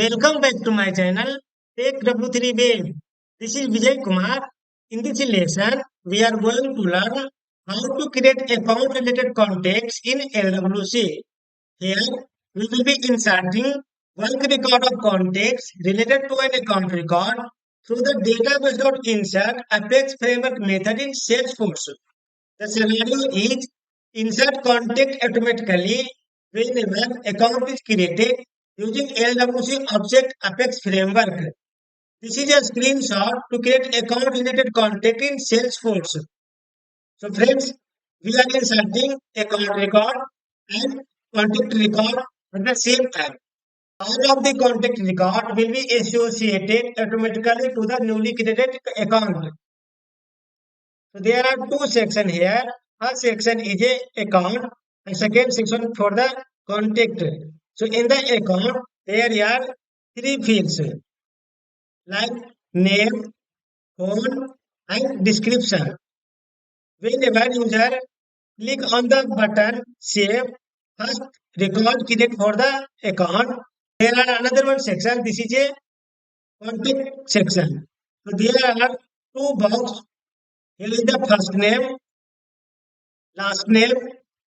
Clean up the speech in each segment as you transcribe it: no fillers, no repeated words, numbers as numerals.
Welcome back to my channel Take W3 Wave. This is Vijay Kumar. In this lesson, we are going to learn how to create account related contacts in LWC. Here, we will be inserting bulk record of contacts related to an account record through the database.insert Apex framework method in Salesforce. The scenario is insert contact automatically whenever account is created using LWC Object Apex Framework. This is a screenshot to create account related contact in Salesforce. So friends, we are inserting account record and contact record at the same time. All of the contact record will be associated automatically to the newly created account. So there are two sections here. First section is a account and second section for the contact. So in the account, there are three fields like name, phone, and description. Whenever user click on the button save, first record create for the account. There are another one section. This is a contact section. So there are two boxes. Here is the first name, last name,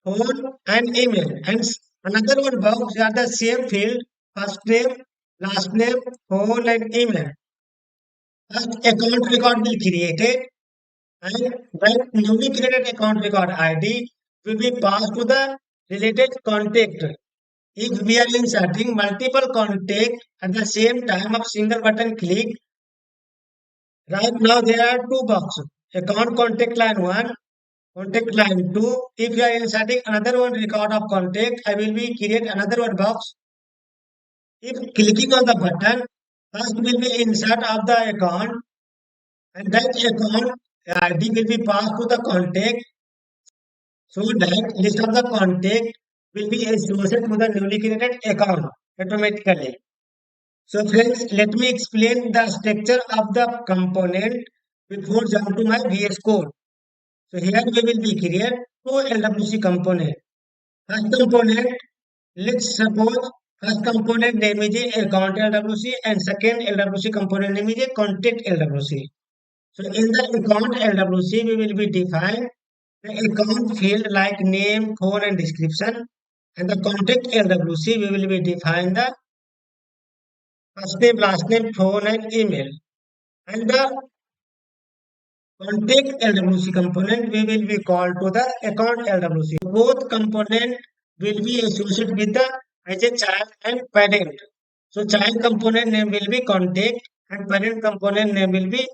phone, and email. And another one box are the same field, first name, last name, phone, and email. First account record will be created, and that newly created account record ID will be passed to the related contact. If we are inserting multiple contacts at the same time of single button click, right now there are two boxes. Account contact line 1, contact line 2. If you are inserting another one record of contact, I will be create another one box. If clicking on the button, first will be insert of the account and that account ID will be passed to the contact so that list of the contact will be associated to the newly created account automatically. So friends, let me explain the structure of the component before jump to my VS Code. So here we will be create two LWC component. First component, let's suppose first component name is account LWC and second LWC component name is contact LWC. So in the account LWC, we will be define the account field like name, phone, and description. And the contact LWC, we will be define the first name, last name, phone, and email. And the contact LWC component we will be called to the account LWC. Both component will be associated with the as a child and parent. So child component name will be contact and parent component name will be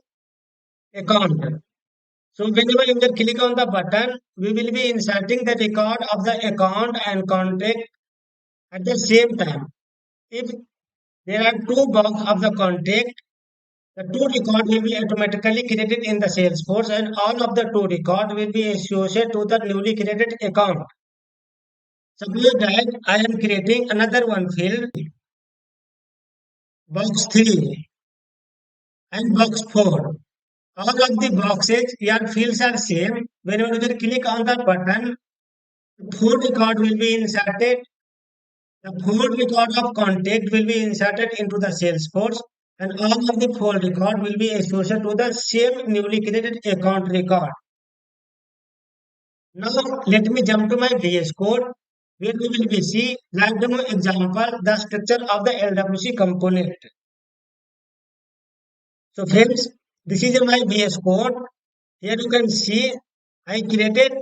account. So whenever you will click on the button, we will be inserting the record of the account and contact at the same time. If there are two boxes of the contact, the two record will be automatically created in the Salesforce and all of the two record will be associated to the newly created account. Suppose that I am creating another one field, box 3 and box 4. All of the boxes your fields are same. Whenever you click on the button, the full record will be inserted. The full record of contact will be inserted into the Salesforce and all of the full record will be associated to the same newly created account record. Now let me jump to my VS Code where we will be see live demo example the structure of the LWC component. So friends, this is my VS Code. Here you can see I created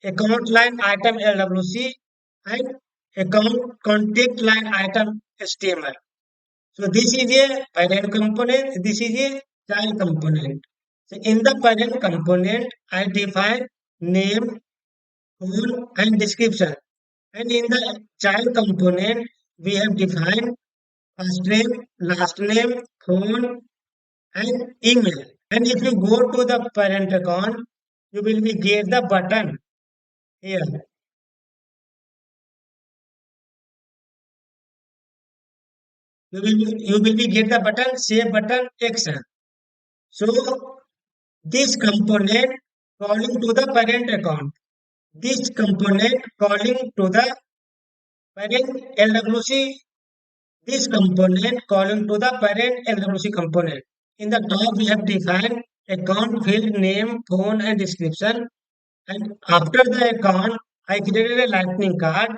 account line item LWC and account contact line item HTML. So this is a parent component, this is a child component. So in the parent component, I define name, phone, and description. And in the child component, we have defined first name, last name, phone, and email. And if you go to the parent account, you will be get the button here. You will be get the button save button action. So this component calling to the parent account. This component calling to the parent LWC this component calling to the parent LWC component. In the top, we have defined account field name, phone, and description. And after the account, I created a lightning card.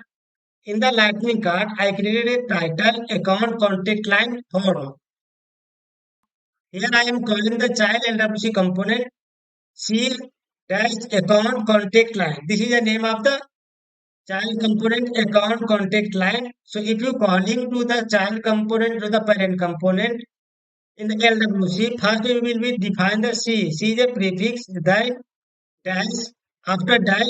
In the lightning card, I created a title, account, contact line, form. Here I am calling the child LWC component C dash account contact line. This is the name of the child component account contact line. So if you calling to the child component to the parent component in the LWC, first we will be define the C. C is a prefix, the dash after dash.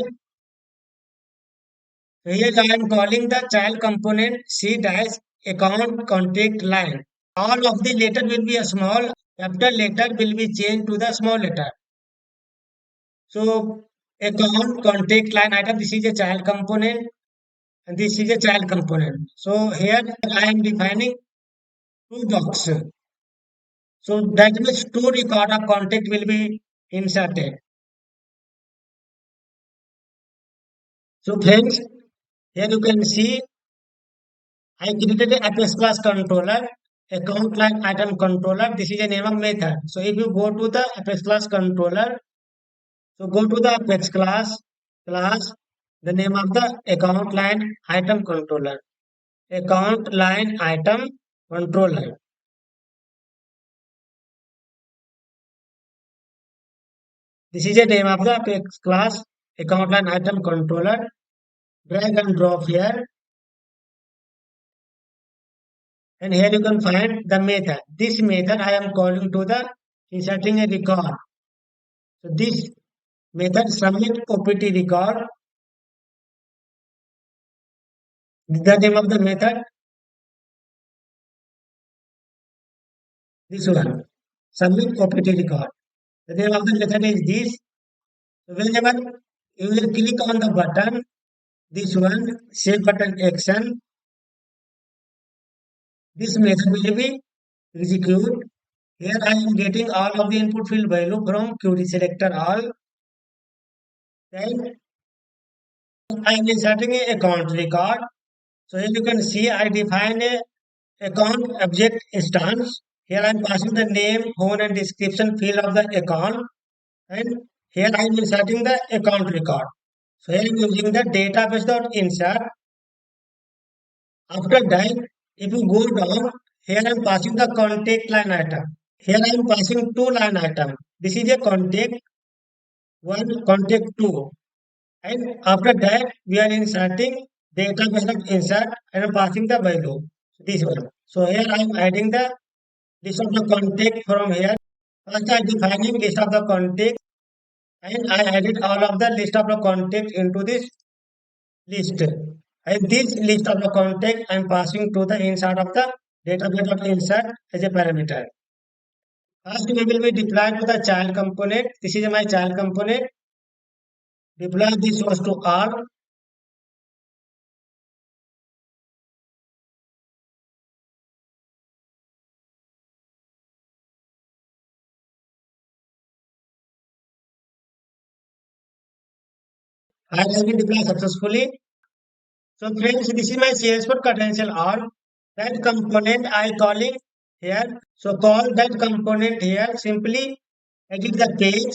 Here I am calling the child component C dash account contact line. All of the letter will be a small, capital letter will be changed to the small letter. So account contact line item, this is a child component and this is a child component. So here I am defining two boxes. So that means two record of contact will be inserted. So friends, here you can see I created a Apex class controller, account line item controller. This is a name of method. So if you go to the Apex class controller, so go to the Apex class, the name of the account line item controller, account line item controller. This is a name of the Apex class account line item controller. Drag and drop here, and here you can find the method. This method I am calling to the inserting a record. So this method submit OPT record. The name of the method, this one, submit OPT record. The name of the method is this. Whenever you will click on the button, this one, save button action, this method will be execute. Here I am getting all of the input field value from query selector all. Then I am inserting a account record. So here you can see I define a account object instance. Here I am passing the name, phone, and description field of the account, and here I am inserting the account record. So here I am using the database.insert. After that, if you go down, here I am passing the contact line item. Here I am passing two line item. This is a contact one, contact two, and after that we are inserting database.insert and I'm passing the value. This one. So here I am adding the list of the contact from here. First I defining list of the contact and I added all of the list of the contact into this list. And this list of the contact I am passing to the inside of the database of insert as a parameter. First we will be deployed to the child component. This is my child component. Deploy this was to all. I has been deployed successfully. So friends, this is my Salesforce credential all. That component I calling here. So call that component here. Simply edit the page.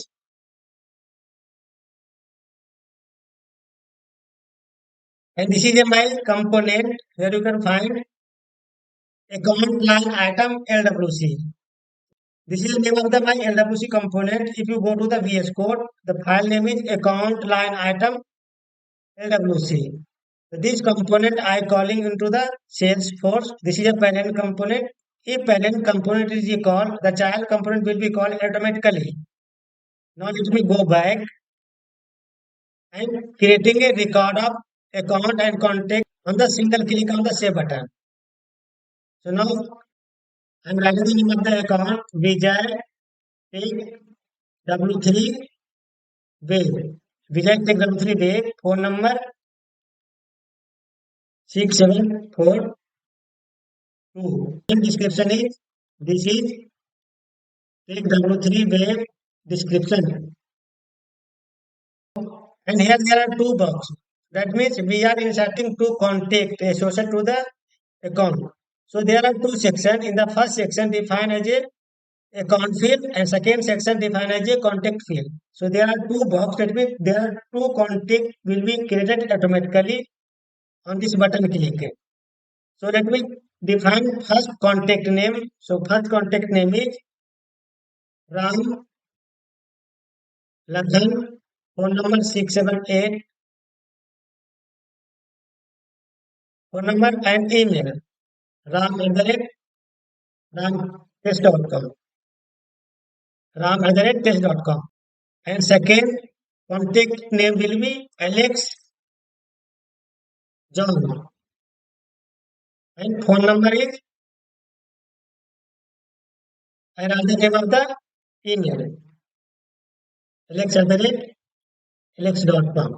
And this is a my component. Here you can find account line item LWC. This is the name of the my LWC component. If you go to the VS Code, the file name is account line item LWC. This component I calling into the Salesforce. This is a parent component. If parent component is called, the child component will be called automatically. Now let me go back and creating a record of account and contact on the single click on the save button. So now I'm writing the name of the account Vijay Take W3 Wave. Vijay Take W3 Wave. Phone number 6742. Description is this is Take W3 Wave description. And here there are two boxes. That means we are inserting two contact associated to the account. So there are two sections. In the first section defined as a account field and second section defined as a contact field. So there are two box, that means there are two contact will be created automatically on this button click. So let me define first contact name. So first contact name is Ram Lakhan, phone number 678, phone number and email ram@ramtest.com, ram@test.com. And second contact name will be Alex John, and phone number is, and the name of the email alex@alex.com.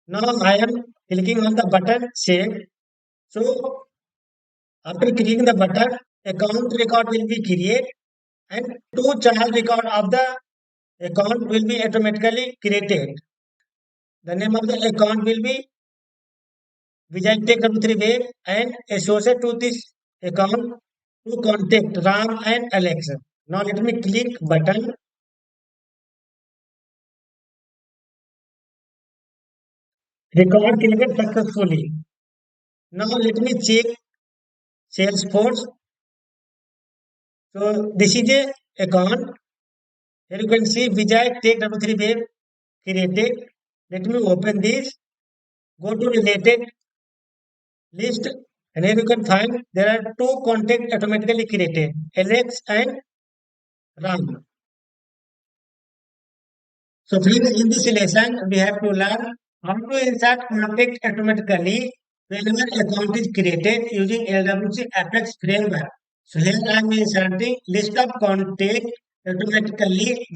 Now I am clicking on the button save. So after clicking the button, account record will be created and two child record of the account will be automatically created. The name of the account will be Vijay Tech W3 Web, and associated to this account to contact Ram and Alex. Now let me click button. Record created successfully. Now let me check Salesforce. So this is a account. Here you can see Vijay Tech W3 Web created. Let me open this. Go to related list, and here you can find there are two contacts automatically created, Alex and Ram. So friends, in this lesson, we have to learn how to insert contact automatically whenever account is created using LWC Apex framework. So here I am inserting list of contact automatically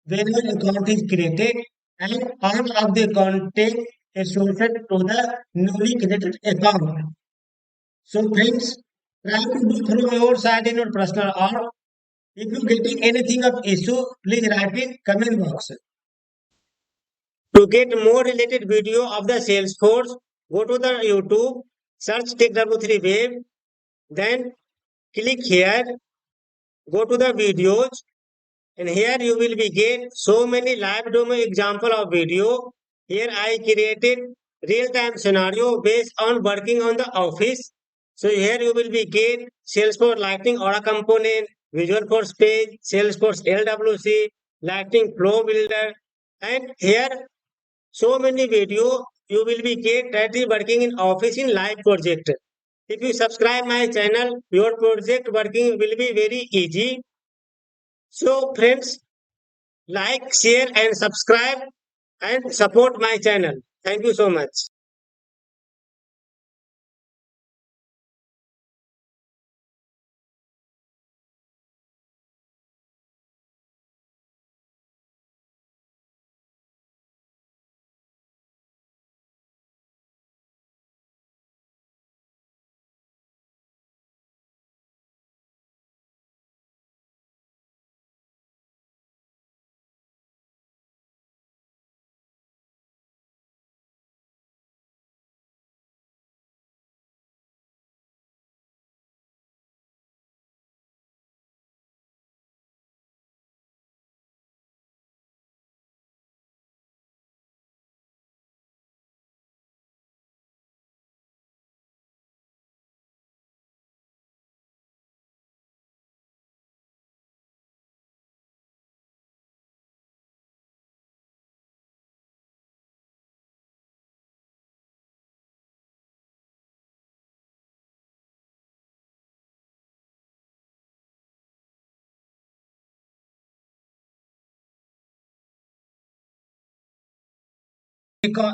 whenever account is created, and all of the contact associated to the newly created account. So friends, try to do through your side in your personal, or if you getting anything of issue, please write in comment box. To get more related video of the Salesforce, go to the YouTube, search TechW3 Web, then click here, go to the videos, and here you will be get so many live demo example of video. Here I created real-time scenario based on working on the office. So here you will be get Salesforce Lightning Aura component, Visual Force page, Salesforce LWC, Lightning Flow Builder, and here so many video you will be get that is working in office in live project. If you subscribe my channel, your project working will be very easy. So friends, like, share and subscribe and support my channel. Thank you so much. Because